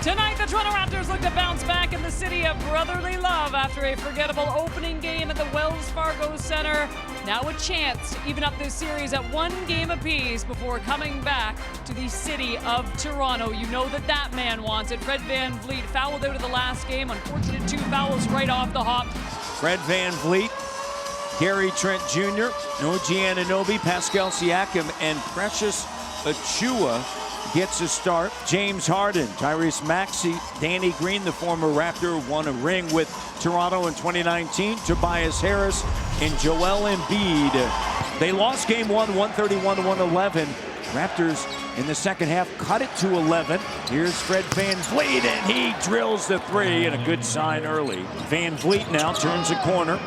Tonight, the Toronto Raptors look to bounce back in the city of brotherly love after a forgettable opening game at the Wells Fargo Center. Now a chance to even up this series at 1 game apiece before coming back to the city of Toronto. You know that man wants it. Fred VanVleet fouled out of the last game. Unfortunate 2 fouls right off the hop. Fred VanVleet, Gary Trent Jr., OG Anunoby, Pascal Siakam, and Precious Achiuwa gets a start. James Harden, Tyrese Maxey, Danny Green, the former Raptor, won a ring with Toronto in 2019. Tobias Harris and Joel Embiid. They lost game 1, 131-111. Raptors in the second half cut it to 11. Here's Fred VanVleet, and he drills the 3, and a good sign early. VanVleet now turns a corner.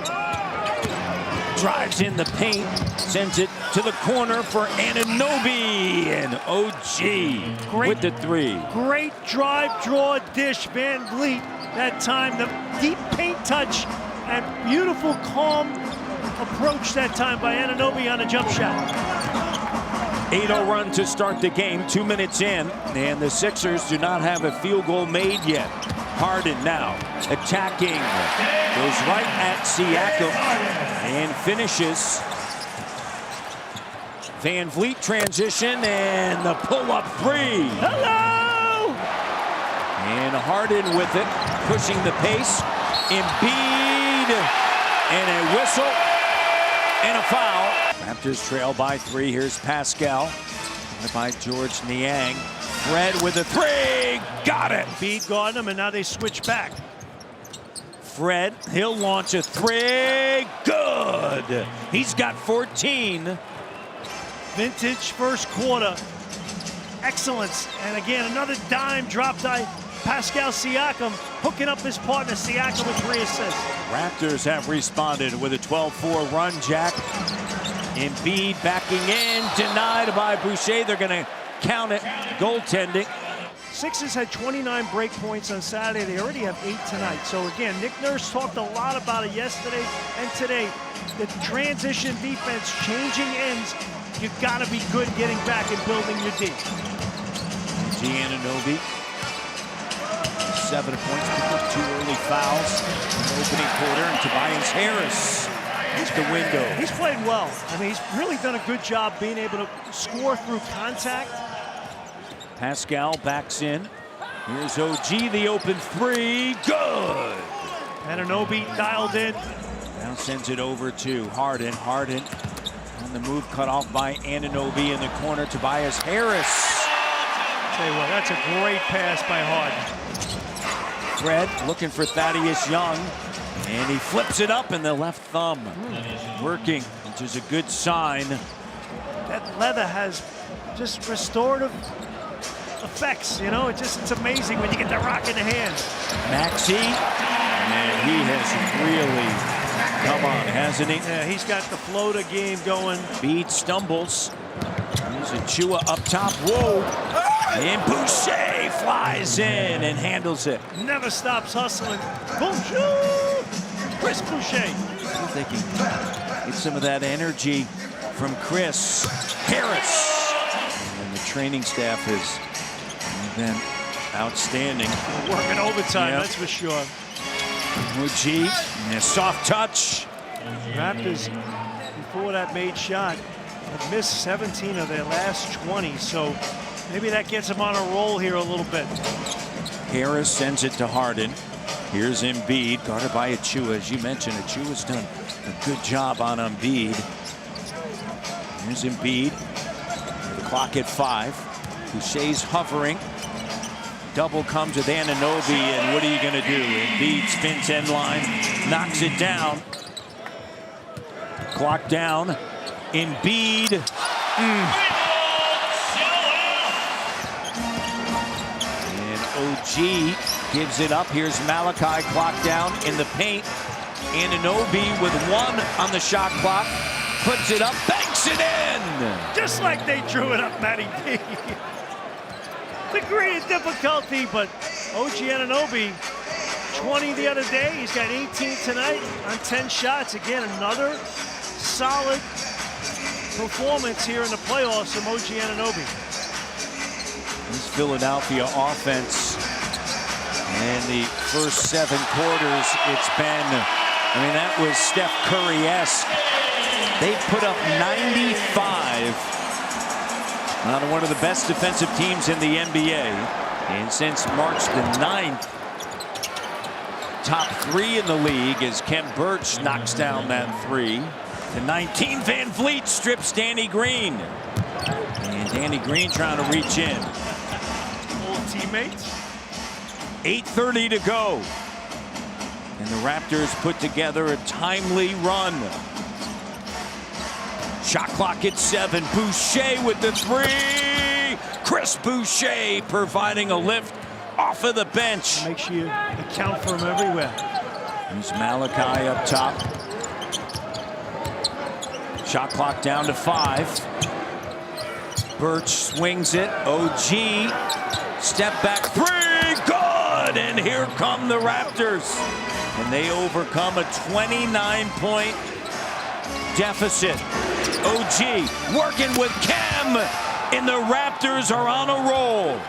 Drives in the paint, sends it to the corner for Anunoby, and OG with the 3. Great drive, draw, dish, VanVleet. That time, the deep paint touch and beautiful, calm approach that time by Anunoby on a jump shot. 8-0 run to start the game, 2 minutes in, and the Sixers do not have a field goal made yet. Harden now attacking, goes right at Siakam and finishes. VanVleet transition and the pull-up 3. Hello! And Harden with it, pushing the pace. Embiid, and a whistle and a foul. Raptors trail by 3. Here's Pascal, by George Niang. Fred with a 3, got it. Embiid guarded him, and now they switch back. Fred, he'll launch a 3, good. He's got 14. Vintage first quarter, excellence. And again, another dime dropped by Pascal Siakam, hooking up his partner Siakam with 3 assists. Raptors have responded with a 12-4 run, Jack. Embiid backing in, denied by Boucher. They're going to count it, goaltending. Sixers had 29 break points on Saturday. They already have 8 tonight. So again, Nick Nurse talked a lot about it yesterday and today. The transition defense, changing ends. You've got to be good getting back and building your D. Anunoby, 7 points, picked up 2 early fouls in the opening quarter, and Tobias Harris is the window. He's played well. I mean, he's really done a good job being able to score through contact. Pascal backs in. Here's OG, the open 3, good. Anunoby dialed in. Now sends it over to Harden. Harden on the move, cut off by Anunoby in the corner. Tobias Harris. Tell you what, that's a great pass by Harden. Fred looking for Thaddeus Young, and he flips it up in the left thumb. Working, which is a good sign. That leather has just restorative effects, you know. It's amazing when you get the rock in the hand. Maxey, and he has really come on, hasn't he? Yeah, he's got the floater game going. Embiid stumbles. There's Achiuwa up top. Whoa! And Boucher flies in and handles it. Never stops hustling. Boucher! Chris Boucher. See if they can get some of that energy from Chris. Harris. And the training staff has been outstanding. Working overtime, that's for sure. OG, and a soft touch. Raptors, before that made shot, have missed 17 of their last 20, so maybe that gets them on a roll here a little bit. Harris sends it to Harden. Here's Embiid, guarded by Achiuwa. As you mentioned, Achiuwa's done a good job on Embiid. Here's Embiid. The clock at 5. Boucher's hovering. Double comes with Anunoby, and what are you going to do? Embiid spins end line, knocks it down. Clock down. Embiid. And OG gives it up. Here's Malachi, clock down in the paint. Anunoby with 1 on the shot clock. Puts it up, banks it in! Just like they drew it up, Matty D. Degree of difficulty, but OG Anunoby, 20 the other day. He's got 18 tonight on 10 shots. Again, another solid performance here in the playoffs from OG Anunoby. This Philadelphia offense In the first 7 quarters, it's been, I mean, that was Steph Curry-esque. They put up 95 on one of the best defensive teams in the NBA. And since March the 9th, top 3 in the league as Khem Birch knocks down that 3. The 19, Van Vliet strips Danny Green. And Danny Green trying to reach in. Old teammates. 8:30 to go. And the Raptors put together a timely run. Shot clock at 7. Boucher with the 3. Chris Boucher providing a lift off of the bench. Make sure you account for him everywhere. Here's Malachi up top. Shot clock down to 5. Birch swings it. OG. Step back 3. Good. And here come the Raptors. And they overcome a 29-point deficit. OG working with Khem. And the Raptors are on a roll.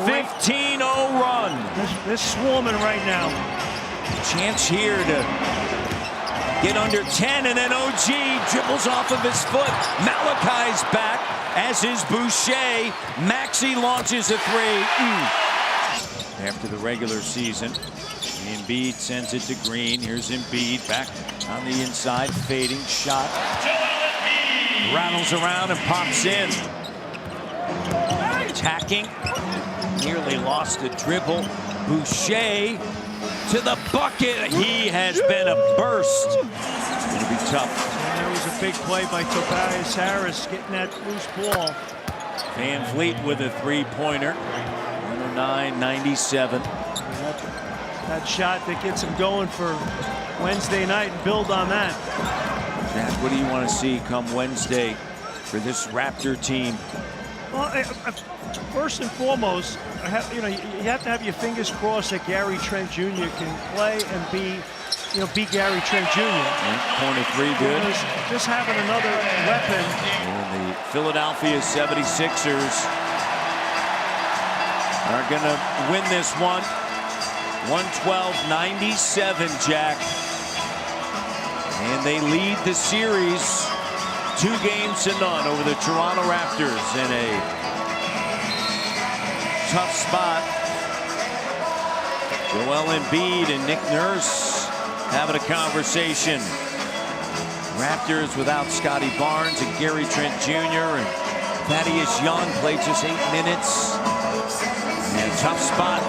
15-0 run. They're swarming right now. Chance here to get under 10, and then OG dribbles off of his foot. Malachi's back, as is Boucher. Maxey launches a 3. After the regular season, Embiid sends it to Green. Here's Embiid back on the inside, fading shot. Rattles around and pops in. Attacking. Nearly lost a dribble. Boucher to the bucket. He has been a burst. It's going to be tough. And there was a big play by Tobias Harris getting that loose ball. Van Vliet with a 3-pointer. 109-97. That shot that gets him going for Wednesday night and build on that. Jack, what do you want to see come Wednesday for this Raptor team? Well, first and foremost, you have to have your fingers crossed that Gary Trent Jr. can play and be Gary Trent Jr. Corner 3 good. Just having another weapon. And the Philadelphia 76ers are going to win this one. 112-97, Jack. And they lead the series 2-0 over the Toronto Raptors in a tough spot. Joel Embiid and Nick Nurse having a conversation. Raptors without Scotty Barnes and Gary Trent Jr. and Thaddeus Young played just 8 minutes. And a tough spot